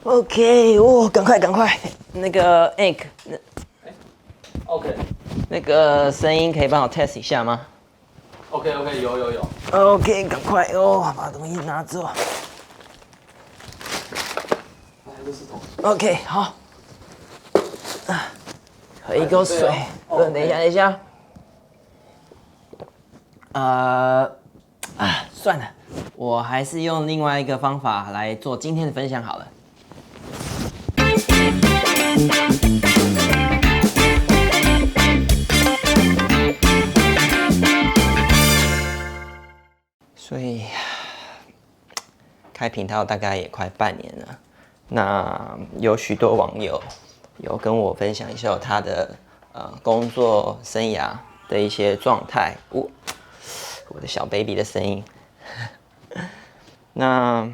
OK， 哦，赶快，那个 Ink， OK， 那个声音可以帮我 test 一下吗 OK， 有。？OK， 赶快哦，把东西拿走。哎，这是桶。OK， 好。喝一口水。等一下。算了，我还是用另外一个方法来做今天的分享好了。所以开频道大概也快半年了，那有许多网友有跟我分享一下他的工作生涯的一些状态。我的小 baby 的声音。那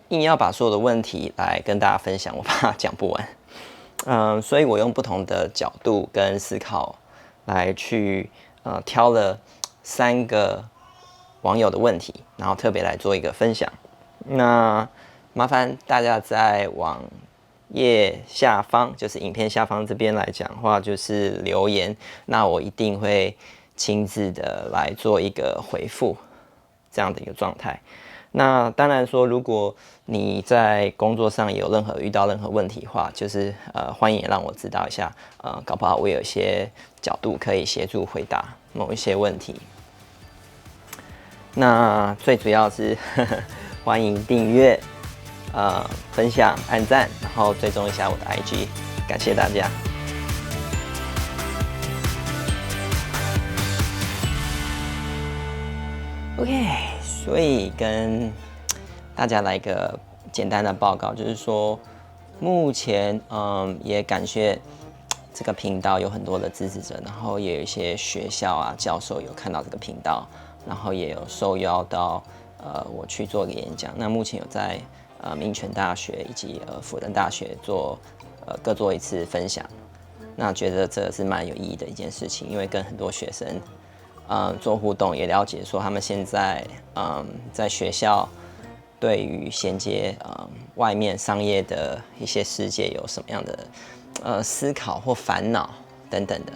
硬要把所有的问题来跟大家分享，我怕讲不完。所以我用不同的角度跟思考来去挑了3个网友的问题，然后特别来做一个分享。那麻烦大家在网页下方，就是影片下方这边来讲话，就是留言，那我一定会亲自的来做一个回复，这样的一个状态。那当然说，如果你在工作上有遇到任何问题的话，就是欢迎让我知道一下，搞不好我有一些角度可以协助回答某一些问题。那最主要是欢迎订阅、分享、按赞，然后追踪一下我的 IG， 感谢大家。OK， 所以跟大家来一个简单的报告，就是说，目前也感谢这个频道有很多的支持者，然后也有一些学校啊教授有看到这个频道，然后也有受邀到我去做个演讲。那目前有在民权大学以及辅仁大学各做一次分享。那觉得这是蛮有意义的一件事情，因为跟很多学生做互动，也了解说他们现在在学校对于衔接外面商业的一些世界有什么样的思考或烦恼等等的。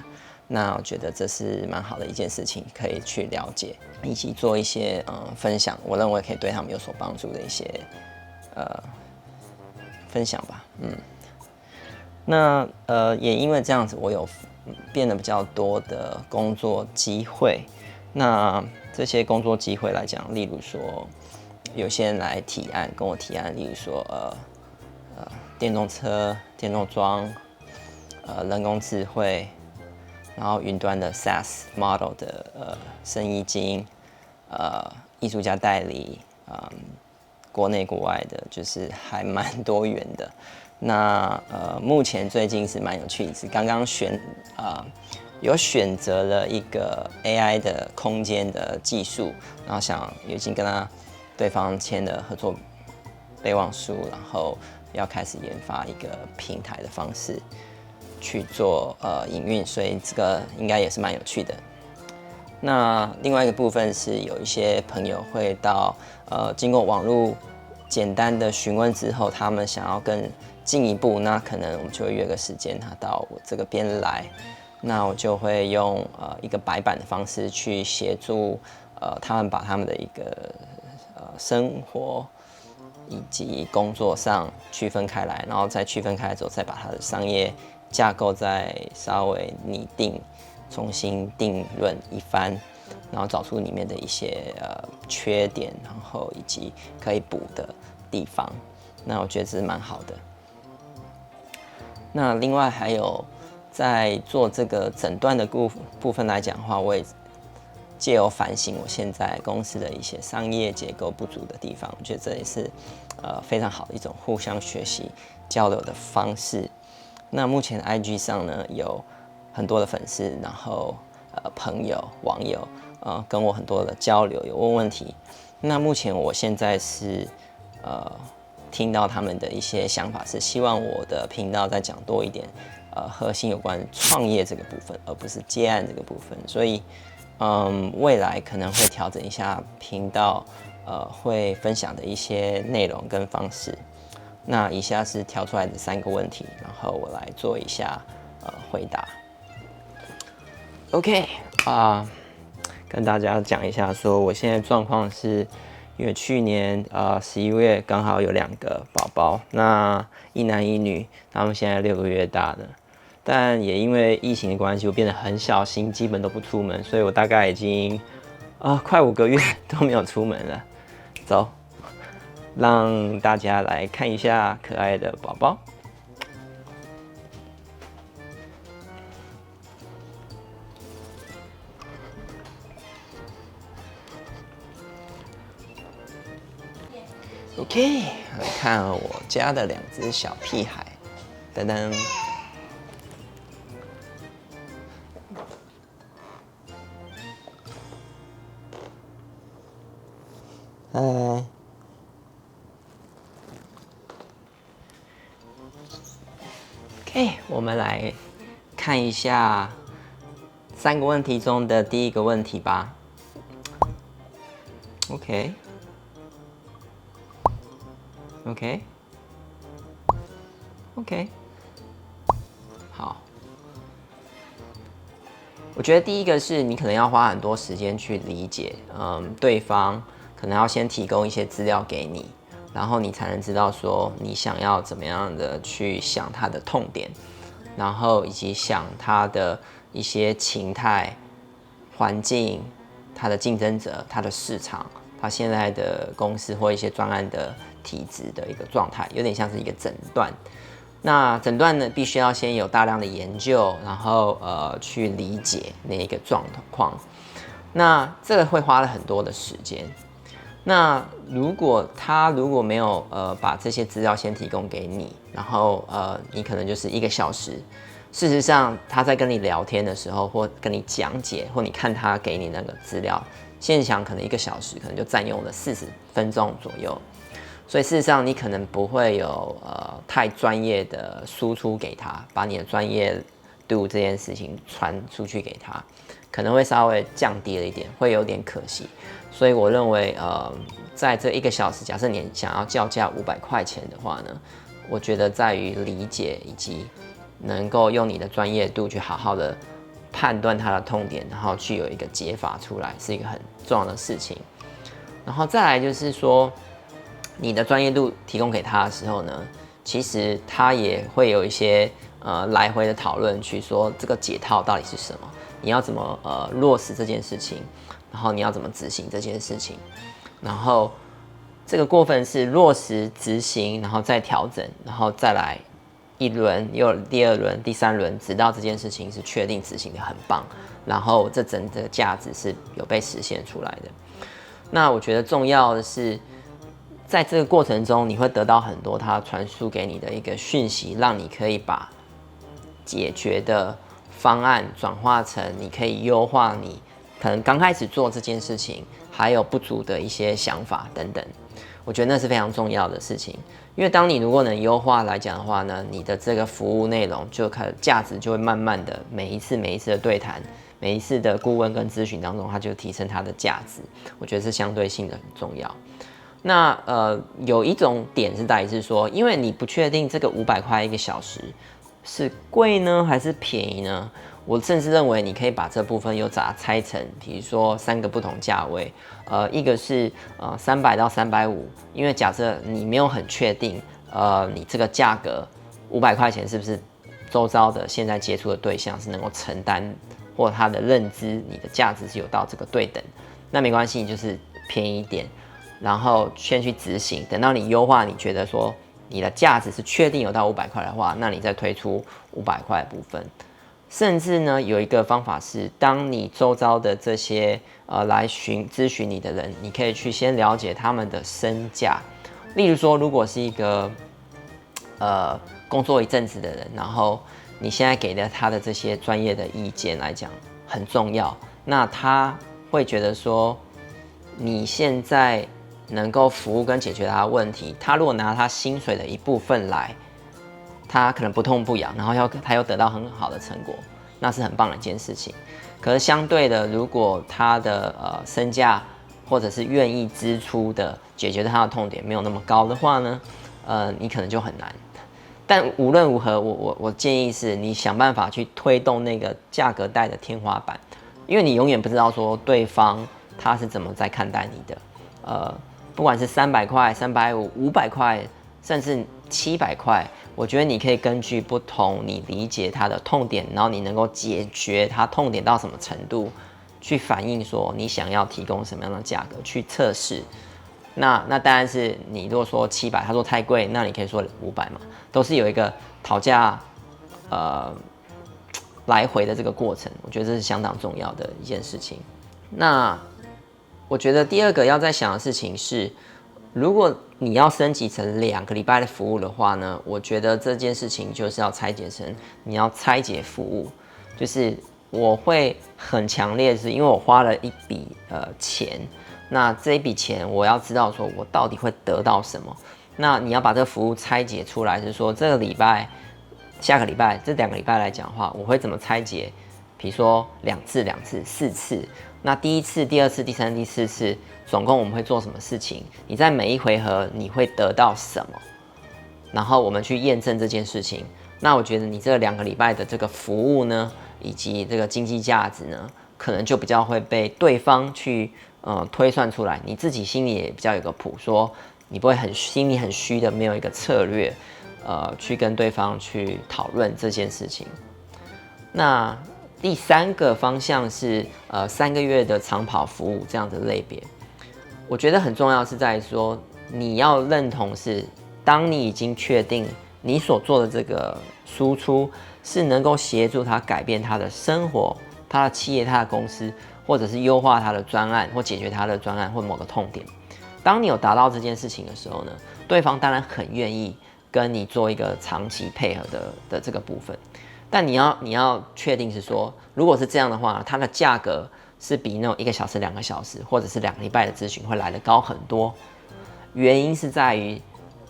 那我觉得这是蛮好的一件事情，可以去了解以及做一些分享，我认为可以对他们有所帮助的一些分享吧。那也因为这样子，我有变得比较多的工作机会。那这些工作机会来讲，例如说，有些人来跟我提案，例如说电动车、电动桩、人工智慧，然后云端的 SaaS model 的生意经，艺术家代理，国内国外的，就是还蛮多元的。那目前最近是蛮有趣的，是刚刚有选择了一个 AI 的空间的技术，然后已经跟对方签了合作备忘书，然后要开始研发一个平台的方式去做营运，所以这个应该也是蛮有趣的。那另外一个部分是有一些朋友会到经过网络简单的询问之后，他们想要更进一步，那可能我们就会约个时间，他到我这个边来，那我就会用一个白板的方式去协助他们把他们的一个生活以及工作上区分开来，然后再区分开来之后，再把他的商业架构再稍微拟定，重新定论一番，然后找出里面的一些缺点，然后以及可以补的地方。那我觉得这是蛮好的。那另外还有在做这个诊断的部分来讲的话，我也借由反省我现在公司的一些商业结构不足的地方，我觉得这也是非常好的一种互相学习交流的方式。那目前 IG 上呢有很多的粉丝，然后朋友、网友跟我很多的交流，有问问题。那目前我现在是听到他们的一些想法是希望我的频道再讲多一点核心有关创业这个部分，而不是接案这个部分。所以未来可能会调整一下频道会分享的一些内容跟方式。那以下是挑出来的3个问题，然后我来做一下回答。OK 跟大家讲一下，说我现在状况是，因为去年11月刚好有2个宝宝，那一男一女，他们现在6个月大了。但也因为疫情的关系，我变得很小心，基本都不出门，所以我大概已经快5个月都没有出门了。走，让大家来看一下可爱的宝宝。OK， 来看我家的2只小屁孩，噔噔。OK， 我们来看一下3个问题中的第1个问题吧。OK， 好。我觉得第一个是你可能要花很多时间去理解，对方可能要先提供一些资料给你，然后你才能知道说你想要怎么样的去想他的痛点，然后以及想他的一些情态、环境、他的竞争者、他的市场、他现在的公司或一些专案的体制的一个状态，有点像是一个诊断。那诊断呢，必须要先有大量的研究，然后去理解那一个状况。那这个会花了很多的时间。那如果没有把这些资料先提供给你，然后你可能就是1个小时。事实上，他在跟你聊天的时候，或跟你讲解，或你看他给你那个资料，现想可能1个小时，可能就占用了40分钟左右。所以事实上，你可能不会有太专业的输出给他，把你的专业度这件事情传出去给他，可能会稍微降低了一点，会有点可惜。所以我认为，在这1个小时，假设你想要叫价500块钱的话呢，我觉得在于理解以及能够用你的专业度去好好的判断他的痛点，然后去有一个解法出来，是一个很重要的事情。然后再来就是说，你的专业度提供给他的时候呢，其实他也会有一些来回的讨论，去说这个解套到底是什么，你要怎么落实这件事情，然后你要怎么执行这件事情，然后这个过程是落实执行，然后再调整，然后再来1轮，又有第2轮、第3轮，直到这件事情是确定执行的很棒，然后这整个价值是有被实现出来的。那我觉得重要的是，在这个过程中，你会得到很多他传输给你的一个讯息，让你可以把解决的方案转化成你可以优化你可能刚开始做这件事情还有不足的一些想法等等。我觉得那是非常重要的事情，因为当你如果能优化来讲的话呢，你的这个服务内容就价值就会慢慢的每一次的对谈，每一次的顾问跟咨询当中，它就提升它的价值。我觉得是相对性的很重要。那有一种点是在于是说，因为你不确定这个500块1个小时是贵呢还是便宜呢？我甚至认为你可以把这部分又拆成，比如说3个不同价位，一个是300到350，因为假设你没有很确定，你这个价格500块钱是不是周遭的现在接触的对象是能够承担，或他的认知你的价值是有到这个对等，那没关系，你就是便宜一点。然后先去执行，等到你优化，你觉得说你的价值是确定有到500块的话，那你再推出500块的部分。甚至呢，有一个方法是，当你周遭的这些来咨询你的人，你可以去先了解他们的身价。例如说，如果是一个工作一阵子的人，然后你现在给了他的这些专业的意见来讲很重要，那他会觉得说你现在能够服务跟解决他的问题，他如果拿他薪水的一部分来，他可能不痛不痒，然后他又得到很好的成果，那是很棒的一件事情。可是相对的，如果他的身价或者是愿意支出的解决他的痛点没有那么高的话呢，你可能就很难。但无论如何，我建议是你想办法去推动那个价格带的天花板，因为你永远不知道说对方他是怎么在看待你的。不管是300块、350、500块，甚至700块，我觉得你可以根据不同你理解他的痛点，然后你能够解决他痛点到什么程度，去反映说你想要提供什么样的价格去测试。那当然是你如果说700，他说太贵，那你可以说500嘛，都是有一个讨价来回的这个过程，我觉得这是相当重要的一件事情。那我觉得第二个要在想的事情是，如果你要升级成2个礼拜的服务的话呢，我觉得这件事情就是要拆解成你要拆解服务，就是我会很强烈，是因为我花了一笔钱。那这一笔钱，我要知道说我到底会得到什么。那你要把这个服务拆解出来，是说这个礼拜、下个礼拜这2个礼拜来讲的话，我会怎么拆解？比如说2次、4次。那第1次、第2次、第3次、第4次，总共我们会做什么事情？你在每一回合你会得到什么？然后我们去验证这件事情。那我觉得你这2个礼拜的这个服务呢，以及这个经济价值呢，可能就比较会被对方去推算出来，你自己心里也比较有个谱，说你不会心里很虚的，没有一个策略，去跟对方去讨论这件事情。那第3个方向是3个月的长跑服务这样的类别，我觉得很重要是在说你要认同是，当你已经确定你所做的这个输出是能够协助他改变他的生活、他的企业、他的公司。或者是优化他的专案，或解决他的专案或某个痛点。当你有达到这件事情的时候呢，对方当然很愿意跟你做一个长期配合的这个部分。但你要确定是说，如果是这样的话，它的价格是比那种1个小时、2个小时，或者是2个礼拜的咨询会来得高很多。原因是在于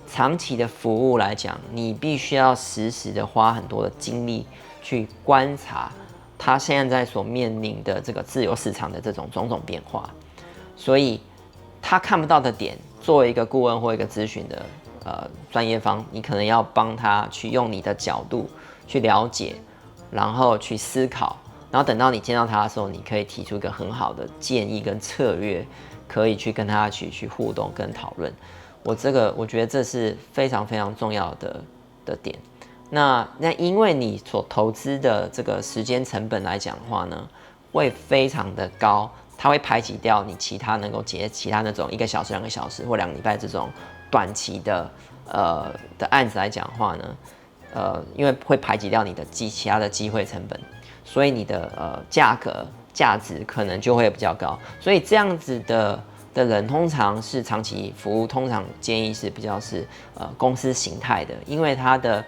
长期的服务来讲，你必须要时时的花很多的精力去观察。他现在所面临的这个自由市场的这种种种变化，所以他看不到的点，作为一个顾问或一个咨询的专业方，你可能要帮他去用你的角度去了解，然后去思考，然后等到你见到他的时候，你可以提出一个很好的建议跟策略，可以去跟他去互动跟讨论。我觉得这是非常非常重要的点。那因为你所投资的这个时间成本来讲的话呢，会非常的高，它会排挤掉你其他能够接其他那种1个小时、2个小时或2个礼拜这种短期的案子来讲的话呢，因为会排挤掉你的其他的机会成本，所以你的价值可能就会比较高。所以这样子的人通常是长期服务，通常建议是比较是公司形态的，因为它的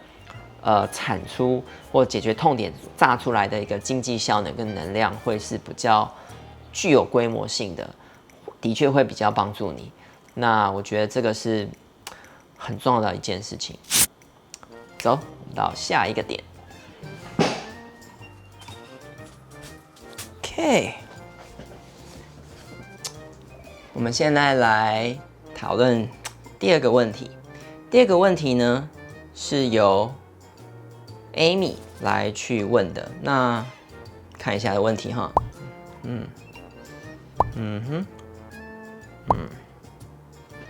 产出或解决痛点炸出来的一个经济效能跟能量会是比较具有规模性的，的确会比较帮助你。那我觉得这个是很重要的一件事情。走到下一个点。OK， 我们现在来讨论第2个问题。第2个问题呢是由Amy 来去问的，那看一下的问题哈，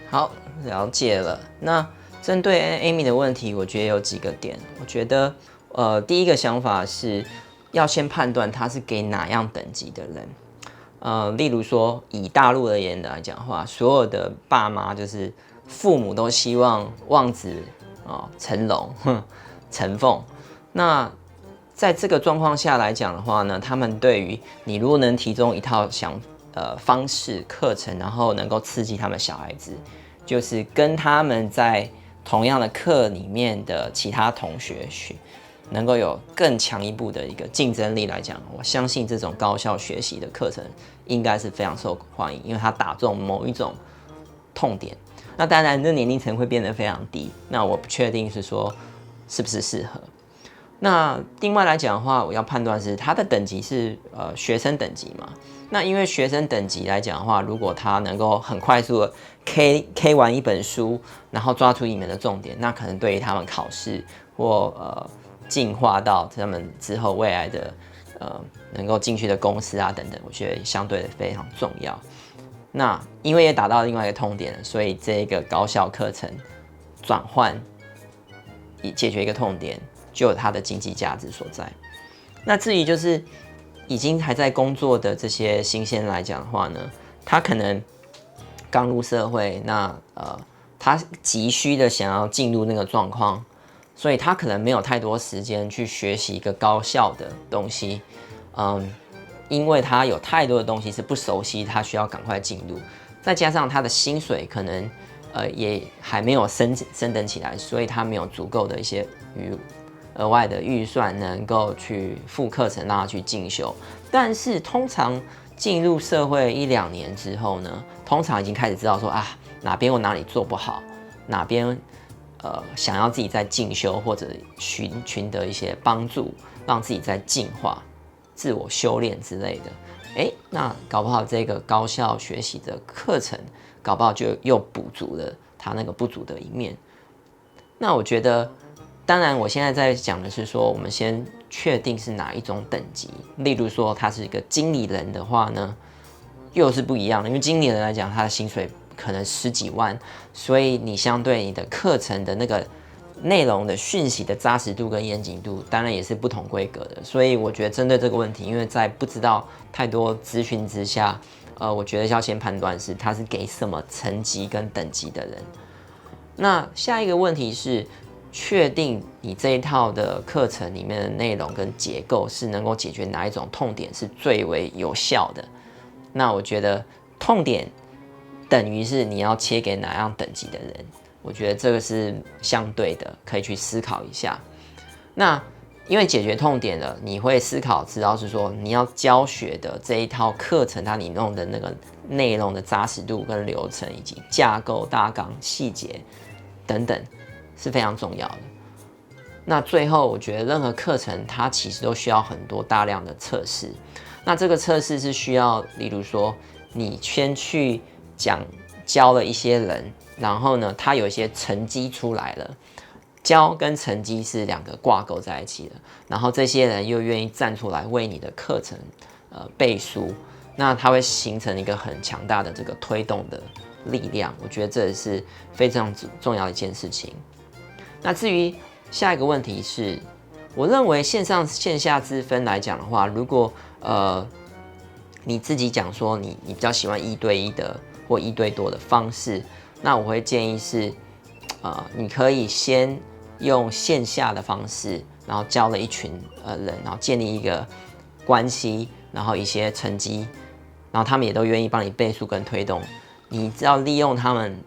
好，了解了。那针对 Amy 的问题，我觉得有几个点。我觉得，第一个想法是要先判断他是给哪样等级的人。例如说，以大陆而言来讲的话，所有的爸妈就是父母都希望望子成龙、成凤。那在这个状况下来讲的话呢，他们对于你如果能提供一套方式课程，然后能够刺激他们小孩子，就是跟他们在同样的课里面的其他同学能够有更强一步的一个竞争力来讲，我相信这种高效学习的课程应该是非常受欢迎，因为它打中某一种痛点。那当然，这年龄层会变得非常低，那我不确定是说是不是适合。那另外来讲的话，我要判断是它的等级是学生等级嘛？那因为学生等级来讲的话，如果他能够很快速的 K 完一本书，然后抓出里面的重点，那可能对于他们考试或进化到他们之后未来的能够进去的公司啊等等，我觉得相对的非常重要。那因为也达到另外一个痛点了，所以这个高效课程转换以解决一个痛点，就有它的经济价值所在。那至于就是已经还在工作的这些新鲜来讲的话呢，他可能刚入社会，那他急需的想要进入那个状况，所以他可能没有太多时间去学习一个高效的东西，因为他有太多的东西是不熟悉，他需要赶快进入，再加上他的薪水可能也还没有升等起来，所以他没有足够的一些额外的预算能够去付课程让他去进修。但是通常进入社会1-2年之后呢，通常已经开始知道说哪边我哪里做不好，哪边想要自己在进修或者寻得一些帮助，让自己在进化、自我修炼之类的。那搞不好这个高效学习的课程，搞不好就又补足了他那个不足的一面。那我觉得，当然我现在在讲的是说，我们先确定是哪一种等级。例如说，他是一个经理人的话呢，又是不一样的，因为经理人来讲，他的薪水可能10几万，所以你相对你的课程的那个内容的讯息的扎实度跟严谨度，当然也是不同规格的。所以我觉得针对这个问题，因为在不知道太多资讯之下，我觉得要先判断是他是给什么层级跟等级的人。那下一个问题是，确定你这一套的课程里面的内容跟结构是能够解决哪一种痛点是最为有效的。那我觉得痛点等于是你要切给哪样等级的人，我觉得这个是相对的，可以去思考一下。那因为解决痛点了，你会思考知道是说你要教学的这一套课程，它你弄的那个内容的扎实度跟流程以及架构大纲细节等等是非常重要的。那最后我觉得任何课程它其实都需要很多大量的测试。那这个测试是需要，例如说你先去教了一些人，然后呢他有一些成绩出来了，教跟成绩是2个挂钩在一起的，然后这些人又愿意站出来为你的课程背书，那它会形成一个很强大的这个推动的力量。我觉得这也是非常重要的一件事情。那至于下一个问题是，我认为线上线下之分来讲的话，如果你自己讲说你比较喜欢1对1的或1对多的方式，那我会建议是你可以先用线下的方式，然后教了一群人，然后建立一个关系，然后一些成绩，然后他们也都愿意帮你背书跟推动。你只要利用他们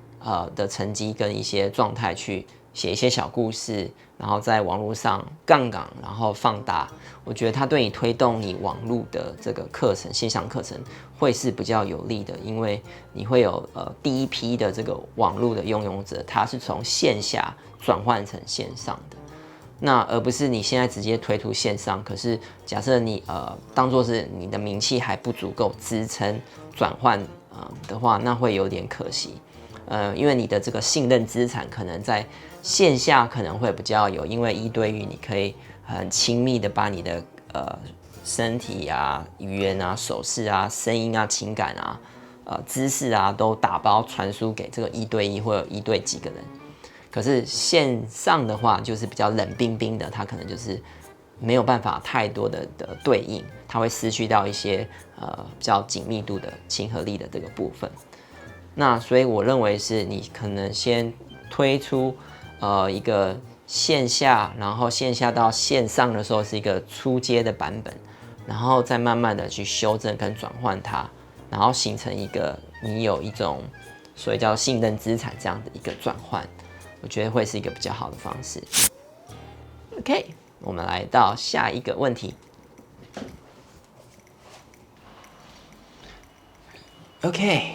的成绩跟一些状态去写一些小故事，然后在网络上杠杆，然后放大，我觉得它对你推动你网络的这个课程，线上课程会是比较有利的，因为你会有第一批的这个网络的拥有者，他是从线下转换成线上的，那而不是你现在直接推出线上，可是假设你当作是你的名气还不足够支撑转换的话，那会有点可惜。因为你的这个信任资产可能在线下可能会比较有，因为1对1你可以很亲密的把你的身体啊、语言啊、手势啊、声音啊、情感啊、姿势啊都打包传输给这个1对1或者1对几个人。可是线上的话就是比较冷冰冰的，它可能就是没有办法太多的对应，它会失去到一些比较紧密度的亲和力的这个部分。那所以我认为是你可能先推出一个线下，然后线下到线上的时候是一个初阶的版本，然后再慢慢的去修正跟转换它，然后形成一个你有一种所谓叫信任资产这样的一个转换，我觉得会是一个比较好的方式。OK， 我们来到下一个问题。OK。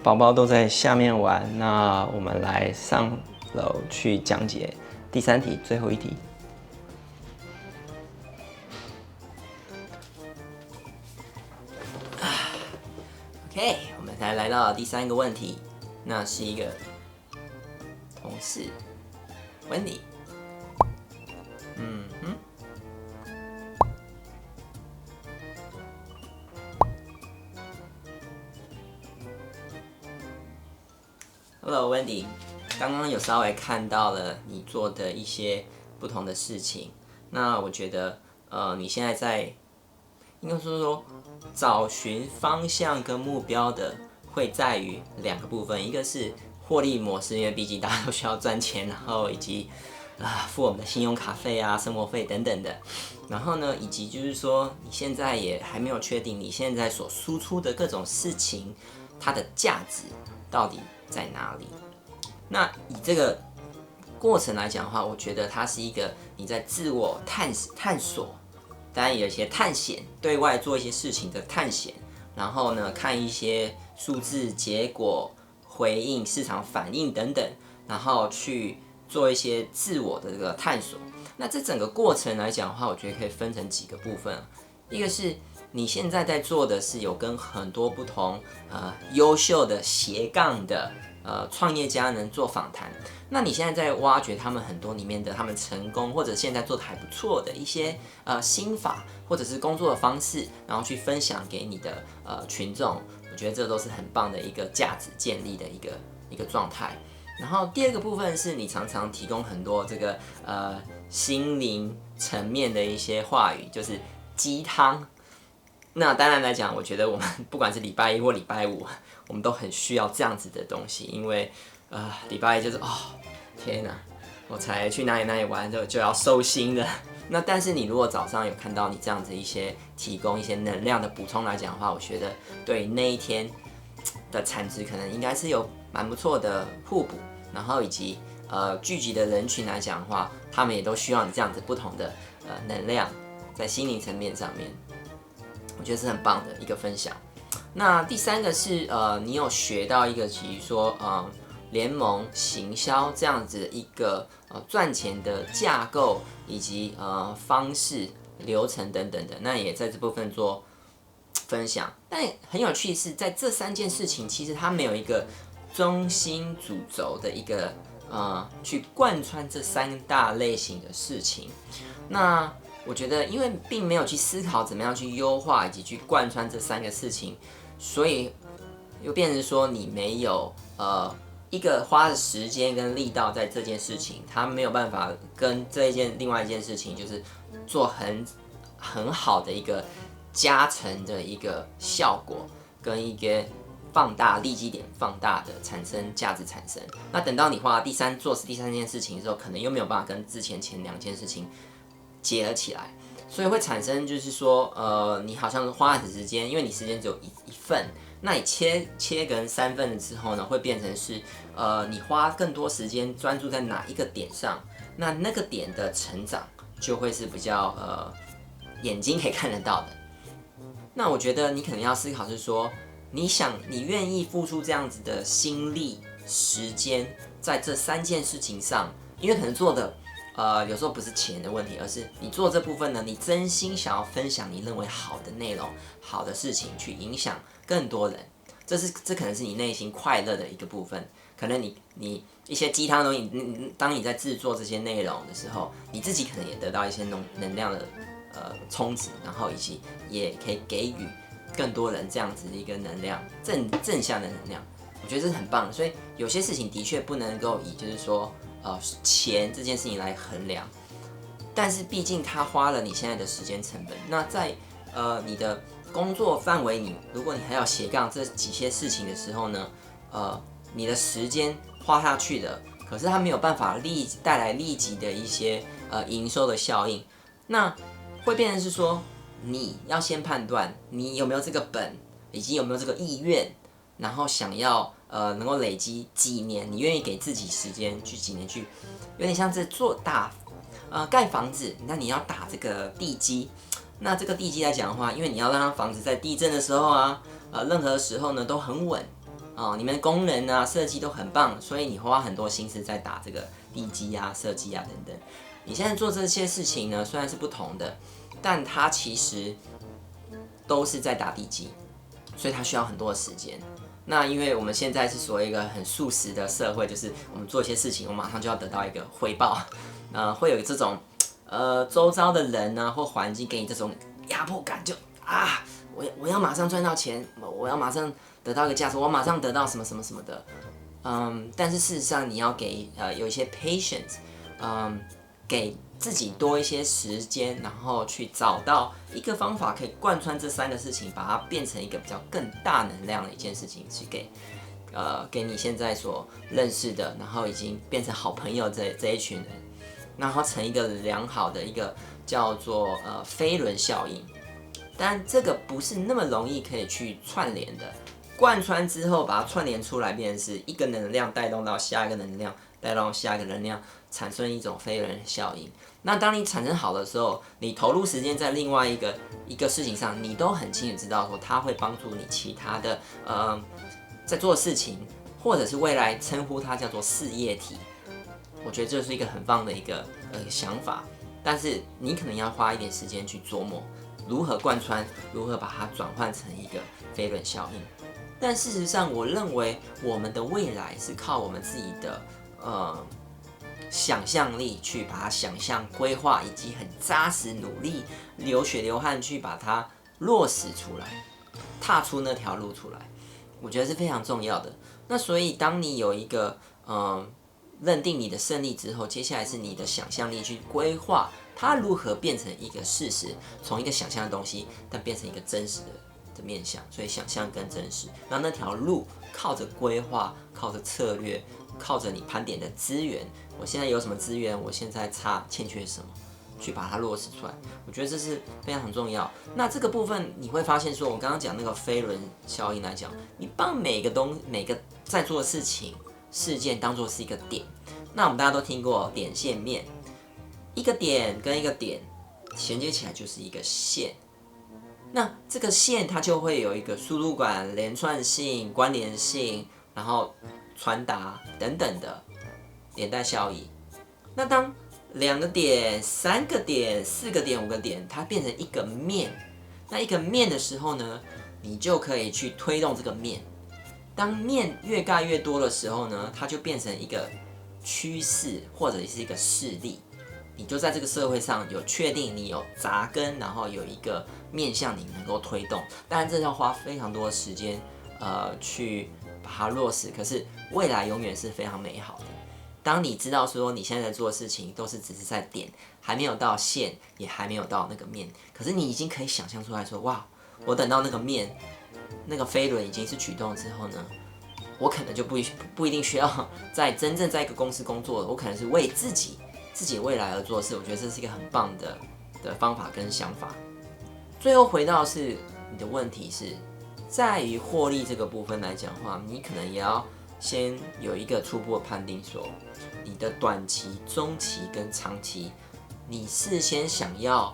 宝宝都在下面玩，那我们来上楼去讲解第3题，最后一题。来到了第3个问题，那是一个同事 Wendy。Hello Wendy，刚刚有稍微看到了你做的一些不同的事情，那我觉得你现在在应该说找寻方向跟目标的会在于2个部分，一个是获利模式，因为毕竟大家都需要赚钱，然后以及付我们的信用卡费啊、生活费等等的，然后呢，以及就是说你现在也还没有确定你现在所输出的各种事情，它的价值到底在哪里？那以这个过程来讲的话，我觉得它是一个你在自我探索，当然有一些探险，对外做一些事情的探险，然后呢，看一些数字、结果、回应、市场反应等等，然后去做一些自我的这个探索。那这整个过程来讲的话，我觉得可以分成几个部分，一个是你现在在做的是有跟很多不同优秀的斜杠的创业家能做访谈，那你现在在挖掘他们很多里面的他们成功或者现在做的还不错的一些心法或者是工作的方式，然后去分享给你的群众，我觉得这都是很棒的一个价值建立的一个状态。然后第2个部分是你常常提供很多这个心灵层面的一些话语，就是鸡汤。那当然来讲，我觉得我们不管是礼拜1或礼拜5，我们都很需要这样子的东西，因为礼拜1就是天哪，我才去哪里玩就要收心了。那但是你如果早上有看到你这样子一些提供一些能量的补充来讲的话，我觉得对那一天的产值可能应该是有蛮不错的互补，然后以及聚集的人群来讲的话，他们也都需要你这样子不同的能量，在心灵层面上面。我觉得是很棒的一个分享。那第3个是你有学到一个，比如说联盟行销这样子一个赚钱的架构以及方式、流程等等的，那也在这部分做分享。但很有趣的是，在这3件事情，其实它没有一个中心主轴的一个去贯穿这3大类型的事情。那我觉得，因为并没有去思考怎么样去优化以及去贯穿这3个事情，所以又变成说你没有一个花的时间跟力道在这件事情，它没有办法跟另外一件事情，就是做很好的一个加成的一个效果，跟一个放大利基点放大的产生价值产生。那等到你花第3件事情的时候，可能又没有办法跟之前2件事情结合起来，所以会产生就是说，你好像花的时间，因为你时间只有一份，那你切成3份了之后呢，会变成是，你花更多时间专注在哪一个点上，那个点的成长就会是比较眼睛可以看得到的。那我觉得你可能要思考是说，你愿意付出这样子的心力、时间在这3件事情上，因为可能做的。有时候不是钱的问题，而是你做这部分呢，你真心想要分享你认为好的内容、好的事情，去影响更多人。这可能是你内心快乐的一个部分。可能你一些鸡汤的东西，当你在制作这些内容的时候，你自己可能也得到一些能量的充值，然后以及也可以给予更多人这样子的一个能量，正向的能量。我觉得这是很棒的。所以有些事情的确不能够以就是说。钱这件事情来衡量，但是毕竟它花了你现在的时间成本。那在你的工作范围里，如果你还要斜杠这几些事情的时候呢，你的时间花下去的，可是它没有办法带来立即的一些营收的效应，那会变成是说，你要先判断你有没有这个本，以及有没有这个意愿，然后想要能够累积几年，你愿意给自己时间去几年去，有点像是盖房子，那你要打这个地基。那这个地基来讲的话，因为你要让房子在地震的时候啊，任何时候呢都很稳你们工人啊设计都很棒，所以你花很多心思在打这个地基啊、设计啊等等。你现在做这些事情呢，虽然是不同的，但它其实都是在打地基，所以它需要很多的时间。那因为我们现在是所谓一个很速食的社会，就是我们做一些事情，我马上就要得到一个回报，会有这种周遭的人呢或环境给你这种压迫感，就我要马上赚到钱，我要马上得到一个价值，我马上得到什么什么什么的，但是事实上你要给有一些 patience，给自己多一些时间，然后去找到一个方法可以贯穿这3个事情，把它变成一个比较更大能量的一件事情，去给你现在所认识的，然后已经变成好朋友这一群人，然后成一个良好的一个叫做飞轮效应。但这个不是那么容易可以去串联的，贯穿之后把它串联出来，变成是一个能量带动到下一个能量，带动下一个能量，产生一种飞轮效应。那当你产生好的时候，你投入时间在另外一个事情上，你都很清楚知道说它会帮助你其他的在做事情，或者是未来称呼它叫做事业体。我觉得这是一个很棒的一个想法，但是你可能要花一点时间去琢磨如何贯穿，如何把它转换成一个飞轮效应。但事实上，我认为我们的未来是靠我们自己的想象力去把它想象、规划，以及很扎实努力、流血流汗去把它落实出来，踏出那条路出来，我觉得是非常重要的。那所以，当你有一个认定你的胜利之后，接下来是你的想象力去规划它如何变成一个事实，从一个想象的东西，但变成一个真实的面向。所以想象跟真实，然后那条路靠着规划，靠着策略，靠着你盘点的资源，我现在有什么资源，我现在欠缺什么，去把它落实出来。我觉得这是非常重要。那这个部分你会发现说，我刚刚讲那个飞轮效应来讲，你把每个在做的事情、事件当作是一个点。那我们大家都听过点线面，一个点跟一个点衔接起来就是一个线。那这个线它就会有一个输入管、连串性、关联性，然后传达等等的连带效益。那当2个点、3个点、4个点、5个点，它变成一个面，那一个面的时候呢，你就可以去推动这个面。当面越盖越多的时候呢，它就变成一个趋势或者是一个势力。你就在这个社会上有确定你有扎根，然后有一个面向你能够推动。当然这要花非常多的时间去把它落实，可是未来永远是非常美好的。当你知道说你现在做的事情都是只是在点，还没有到线，也还没有到那个面，可是你已经可以想象出来说，哇，我等到那个面，那个飞轮已经是举动之后呢，我可能就不一定需要真正在一个公司工作了，我可能是为自己未来而做事。我觉得这是一个很棒的方法跟想法。最后回到是你的问题是在于获利这个部分来讲的话，你可能也要先有一个初步的判定，说你的短期、中期跟长期，你事先想要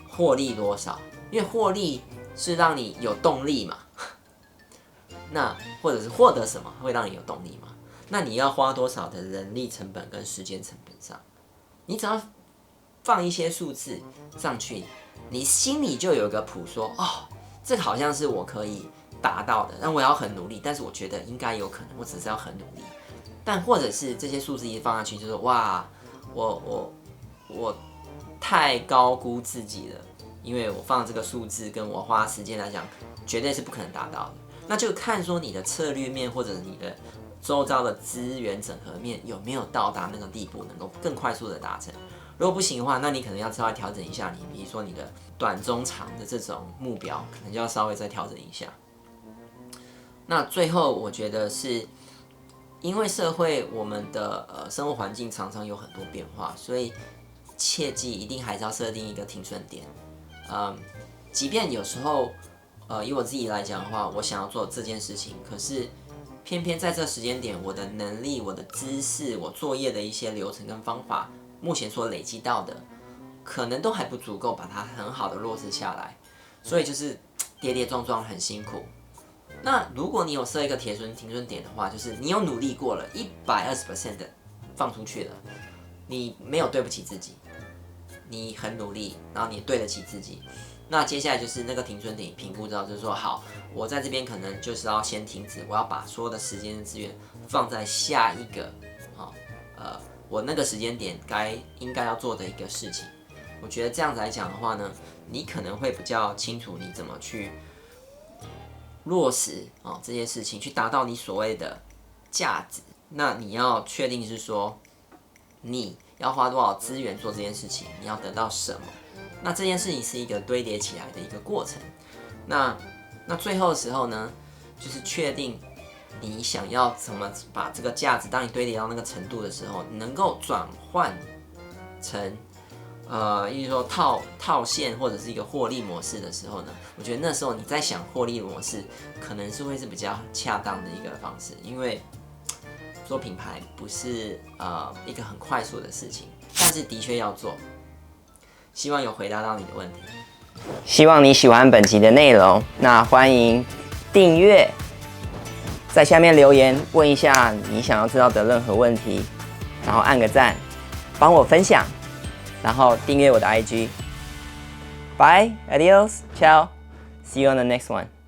获利多少？因为获利是让你有动力嘛，那或者是获得什么会让你有动力嘛？那你要花多少的人力成本跟时间成本上？你只要放一些数字上去，你心里就有一个谱，说哦，这个好像是我可以达到的，那我要很努力，但是我觉得应该有可能，我只是要很努力。但或者是这些数字一放上去，就是哇，我太高估自己了，因为我放这个数字跟我花时间来讲，绝对是不可能达到的。那就看说你的策略面或者你的周遭的资源整合面有没有到达那个地步，能够更快速的达成。如果不行的话，那你可能要稍微调整一下比如说你的短中长的这种目标，可能就要稍微再调整一下。那最后我觉得是因为社会我们的生活环境常常有很多变化，所以切记一定还是要设定一个停损点。即便有时候以我自己来讲的话，我想要做这件事情，可是偏偏在这时间点，我的能力、我的知识、我作业的一些流程跟方法，目前所累积到的，可能都还不足够把它很好的落实下来，所以就是跌跌撞撞，很辛苦。那如果你有设一个停损点的话，就是你有努力过了120% 的放出去了，你没有对不起自己，你很努力，然后你对得起自己，那接下来就是那个停损点评估之后，就是说好，我在这边可能就是要先停止，我要把所有的时间资源放在下一个，我那个时间点应该要做的一个事情。我觉得这样子来讲的话呢，你可能会比较清楚你怎么去落实这些事情，去达到你所谓的价值。那你要确定是说，你要花多少资源做这件事情，你要得到什么。那这件事情是一个堆叠起来的一个过程。那最后的时候呢，就是确定你想要怎么把这个价值，当你堆叠到那个程度的时候，能够转换成例如说套现或者是一个获利模式的时候呢，我觉得那时候你在想获利模式，可能是会是比较恰当的一个方式，因为做品牌不是一个很快速的事情，但是的确要做。希望有回答到你的问题。希望你喜欢本集的内容，那欢迎订阅，在下面留言问一下你想要知道的任何问题，然后按个赞，帮我分享，然后订阅我的 IG。Bye, adios, ciao, see you on the next one.